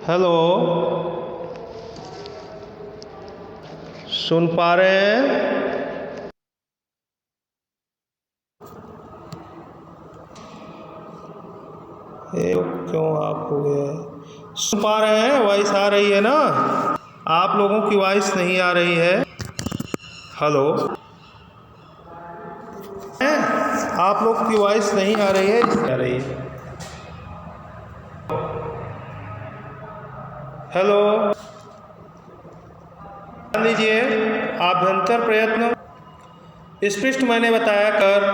Hello, सुन पा रहे हैं? क्यों आप हो गया? सुन पा रहे हैं? वॉइस आ रही है ना? आप लोगों की वॉइस नहीं आ रही है। हेलो, आप लोग की वॉइस नहीं आ रही है, आ रही है। हेलो, ध्यान दीजिए, आभ्यंतर प्रयत्न स्पष्ट मैंने बताया कर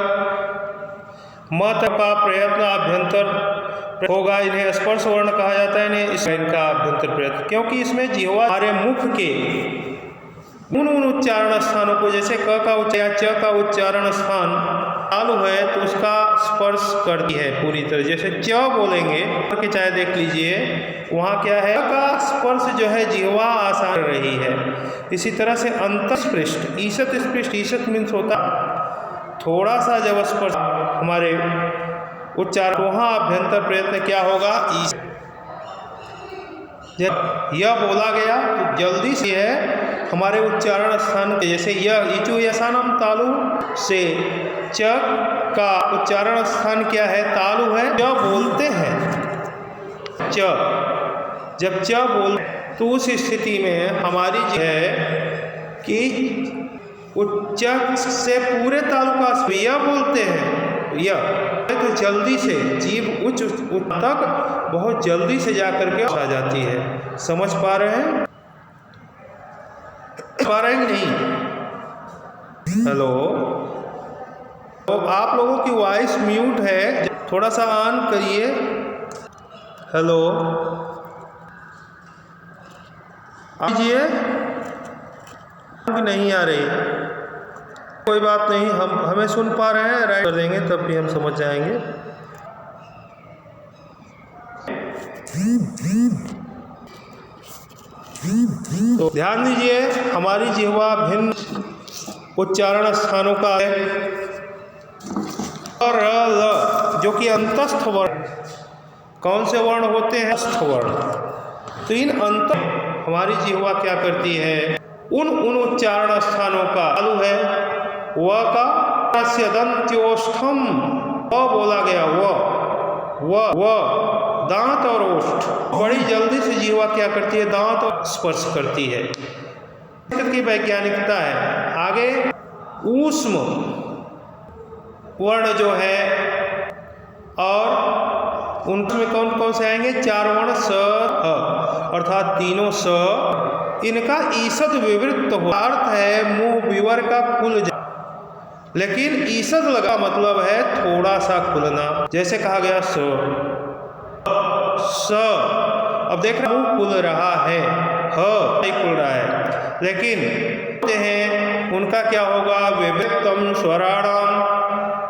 मत का प्रयत्न आभ्यंतर होगा। इन्हें स्पर्श वर्ण कहा जाता है, इनका आभ्यंतर प्रयत्न, क्योंकि इसमें जिह्वा हमारे मुख के उन उच्चारण स्थानों को, जैसे क का उच्चारण, च का उच्चारण स्थान चालू है तो उसका स्पर्श करती है पूरी तरह। जैसे च बोलेंगे के चाहे देख लीजिए, वहाँ क्या है, का स्पर्श जो है जिह्वा आसान रही है। इसी तरह से अंतस्पृष्ट, ईशत स्पृष्ट, ईशत मीन्स होता थोड़ा सा जब स्पर्श हमारे उच्चारण, वहाँ आभ्यंतर प्रयत्न क्या होगा, जब यह बोला गया तो जल्दी से है हमारे उच्चारण स्थान, जैसे यह इचु यसानम तालु से च का उच्चारण स्थान क्या है, तालु है। च बोलते हैं, च जब च बोल तो उस स्थिति में हमारी जो है कि उच्च से पूरे तालु का यह बोलते हैं, यह तो जल्दी से जीभ उच्च तक बहुत जल्दी से जाकर के आ जाती है। समझ पा रहे हैं? पा रहे हैं कि नहीं? हेलो, तो आप लोगों की वॉइस म्यूट है, थोड़ा सा ऑन करिए। हेलो, आइए, नहीं आ रही, कोई बात नहीं, हमें सुन पा रहे हैं, राइट कर देंगे तब भी हम समझ जाएंगे। तो ध्यान दीजिए, हमारी जिह्वा भिन्न उच्चारण स्थानों का है, और ल जो कि अंतस्थ वर्ण, कौन से वर्ण होते हैं, अंतस्थ वर्ण। तो इन अंत हमारी जिह्वा क्या करती है, उन उच्चारण स्थानों का चालू है, व का दंत्योष्ठम, व बोला गया, व दांत और ओष्ठ, बड़ी जल्दी से जिह्वा क्या करती है, दांत और स्पर्श करती है। की वैज्ञानिकता है। आगे ऊष्म वर्ण जो है, और उनमें कौन कौन से आएंगे, चार वर्ण, स अर्थात तीनों स, इनका ईषद विवृत्त हो, अर्थ है मुंह विवर का खुल जा, लेकिन ईषद लगा मतलब है थोड़ा सा खुलना। जैसे कहा गया स, अब देख रहे मुंह खुल रहा है, नहीं खुल रहा है, लेकिन हैं उनका क्या होगा, विवृत्तम स्वराणाम,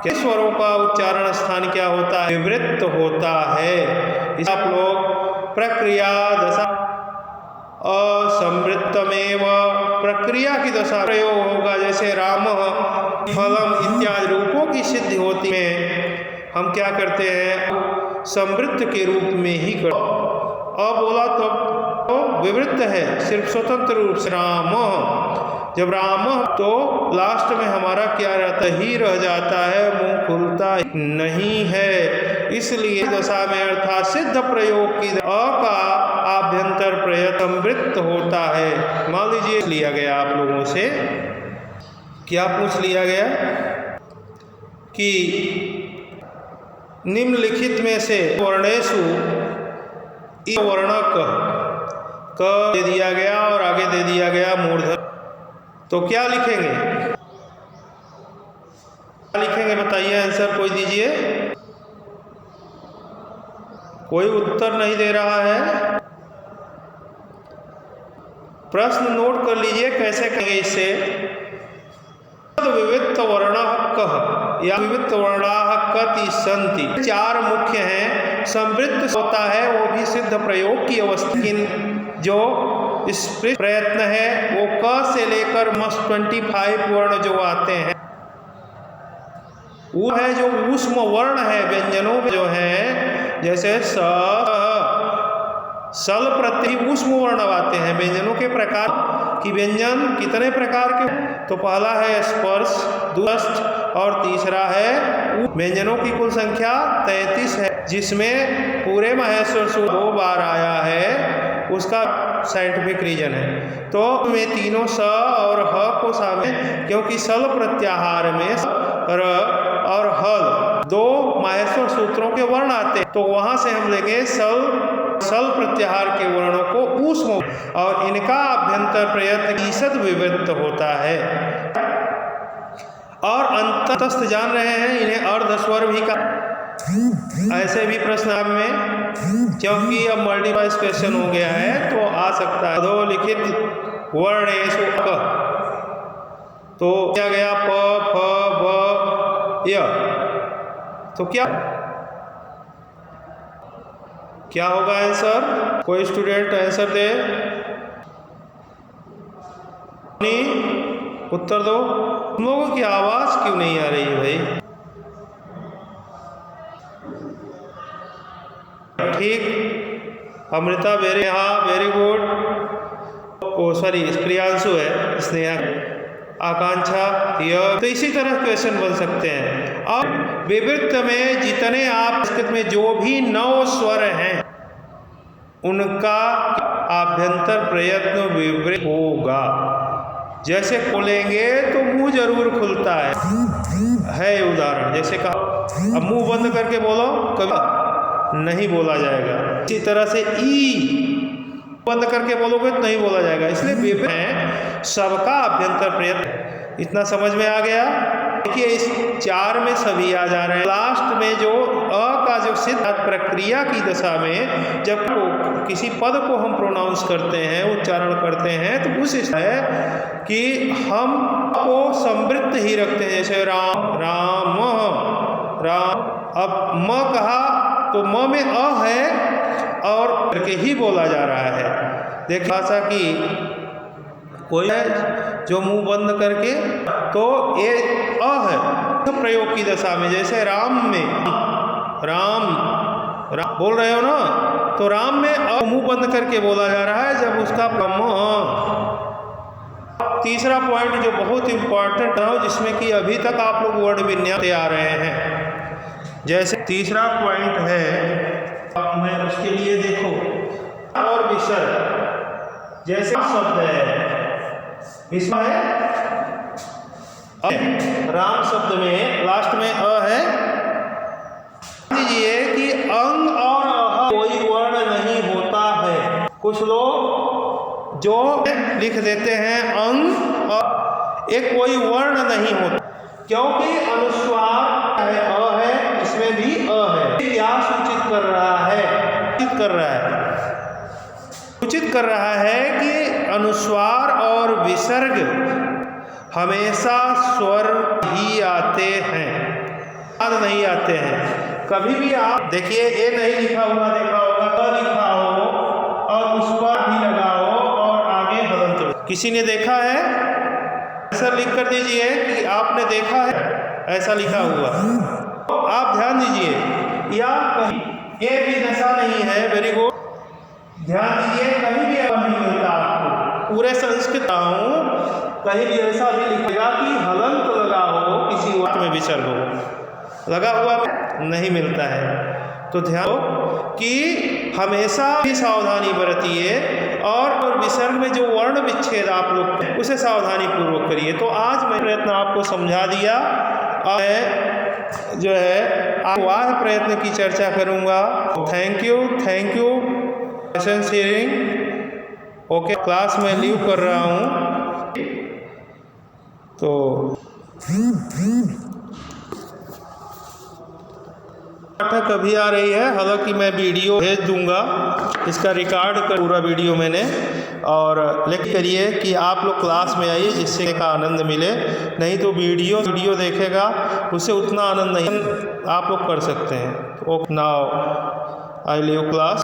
के स्वरों का उच्चारण स्थान क्या होता है, विवृत्त होता है। इस आप लोग प्रक्रिया दशा असंवृत्तमेव, प्रक्रिया की दशा प्रयोग होगा, जैसे राम फलम इत्यादि रूपों की सिद्धि होती है, हम क्या करते हैं, संवृत्त के रूप में ही कर, बोला तो विवृत्त है, सिर्फ स्वतंत्र रूप से राम, जब राम तो लास्ट में हमारा क्या रहता, ही रह जाता है, मुंह खुलता नहीं है। इसलिए दशा में अर्थात सिद्ध प्रयोग की अ का आभ्यंतर प्रयत्न संवृत्त होता है। मान लीजिए लिया गया आप लोगों से, क्या पूछ लिया गया कि निम्नलिखित में से वर्णेषु वर्ण क दे दिया गया और आगे दे दिया गया मूर्धन्य, तो क्या लिखेंगे, क्या लिखेंगे बताइए, आंसर कोई दीजिए। कोई उत्तर नहीं दे रहा है, प्रश्न नोट कर लीजिए कैसे कहेंगे इसे। विविध वर्ण कह या विविध वर्णाः कति संति, चार मुख्य हैं, संवृत्त होता है वो भी सिद्ध प्रयोग की अवस्था, लेकिन जो इस प्रयत्न है वो क से लेकर 25 वर्ण जो आते हैं वो है जो ऊष्म वर्ण है, व्यंजनों में जो है, जैसे स सल प्रत्यय ऊष्म वर्ण आते हैं। व्यंजनों के प्रकार कि व्यंजन कितने प्रकार के, तो पहला है स्पर्श, दूरस्थ और तीसरा है व्यंजनों की कुल संख्या 33 है, जिसमें पूरे महेश्वर सूत्र 2 बार आया है, उसका साइंटिफिक रीजन है। तो में तीनों स और ह को शामिल, क्योंकि सल प्रत्याहार में र और हल 2 माहेश्वर सूत्रों के वर्ण आते हैं, तो वहां से हम लेंगे सल प्रत्याहार के वर्णों को ऊष्म, और इनका अभ्यंतर प्रयत्न ईषद विवृत होता है। और अंतस्थ जान रहे हैं, इन्हें अर्धस्वर भी का, ऐसे भी प्रश्न आप में, क्योंकि अब मल्टीपल क्वेश्चन हो गया है तो आ सकता है। अधोलिखित वर्णेषु क, तो क्या गया प फ ब य, तो क्या होगा आंसर? कोई स्टूडेंट आंसर दे, उत्तर दो। तुम लोगों की आवाज क्यों नहीं आ रही है भाई? ठीक, अमृता वेरी गुड। ओ सॉरी, प्रियांशु है, स्नेहा, आकांक्षा, यह। तो इसी तरह क्वेश्चन बन सकते हैं। अब विवृत में जितने आप संस्कृत में जो भी 9 स्वर हैं उनका आभ्यंतर प्रयत्न विवृत होगा। जैसे खोलेंगे तो मुंह जरूर खुलता है उदाहरण, जैसे कहा अब मुंह बंद करके बोलो, कभी नहीं बोला जाएगा। इसी तरह से ई बंद करके बोलोगे तो नहीं बोला जाएगा। इसलिए विवृत है सबका आभ्यंतर प्रयत्न। इतना समझ में आ गया? देखिए इस 4 में सभी आ जा रहे हैं। लास्ट में जो अ का जो सिद्ध प्रक्रिया की दशा में जब किसी पद को हम प्रोनाउंस करते हैं, उच्चारण करते हैं, तो उस है कि हम को समृद्ध ही रखते हैं। जैसे राम राम राम, अब म कहा तो म में अ है और करके ही बोला जा रहा है। देखिए भाषा की कोई है जो मुंह बंद करके, तो ये अ है प्रयोग की दशा में। जैसे राम में राम बोल रहे हो ना, तो राम में अ मुंह बंद करके बोला जा रहा है जब उसका तीसरा पॉइंट जो बहुत इंपॉर्टेंट है, जिसमें कि अभी तक आप लोग वर्ण विन्यास आ रहे हैं। जैसे तीसरा पॉइंट है, मैं उसके लिए देखो और विसर्ग, जैसे शब्द है इसमें राम शब्द में लास्ट में अ है, दीजिए कि अंग और अह कोई वर्ण नहीं होता है। कुछ लोग जो लिख देते हैं अंग और एक कोई वर्ण नहीं होता, क्योंकि अनुस्वार है अ है, इसमें भी अ है। क्या सूचित कर रहा है? सूचित कर रहा है कि अनुस्वार और विसर्ग हमेशा स्वर ही आते हैं, नहीं आते हैं। कभी भी आप देखिए ए नहीं लिखा हुआ देखा होगा, क लिखा हो और उस पर भी लगा हो और आगे हलंत, किसी ने देखा है? ऐसा लिख कर दीजिए कि आपने देखा है ऐसा लिखा हुआ। आप ध्यान दीजिए, या कहीं ये भी दशा नहीं है, वेरी गुड, ध्यान दीजिए, कहीं भी ऐसा नहीं मिलता आपको। पूरे संस्कृत कहीं भी ऐसा भी लिखेगा कि हलंत लगा हो, किसी वाक्य में विसर्ग हो, लगा हुआ नहीं मिलता है। तो ध्यान दो कि हमेशा भी सावधानी बरतिए और विसर्ग में जो वर्ण विच्छेद आप लोग उसे सावधानी पूर्वक करिए। तो आज मैं प्रयत्न आपको समझा दिया, जो है वाह प्रयत्न की चर्चा करूंगा। Thank you session sharing. Okay, class में लीव कर रहा हूँ। तो पाठक अभी आ रही है, हालांकि मैं वीडियो भेज दूंगा, इसका रिकॉर्ड कर पूरा वीडियो मैंने, और लेकिन करिए कि आप लोग क्लास में आइए जिससे का आनंद मिले, नहीं तो वीडियो देखेगा उससे उतना आनंद नहीं आप लोग कर सकते हैं। Okay, now I leave class.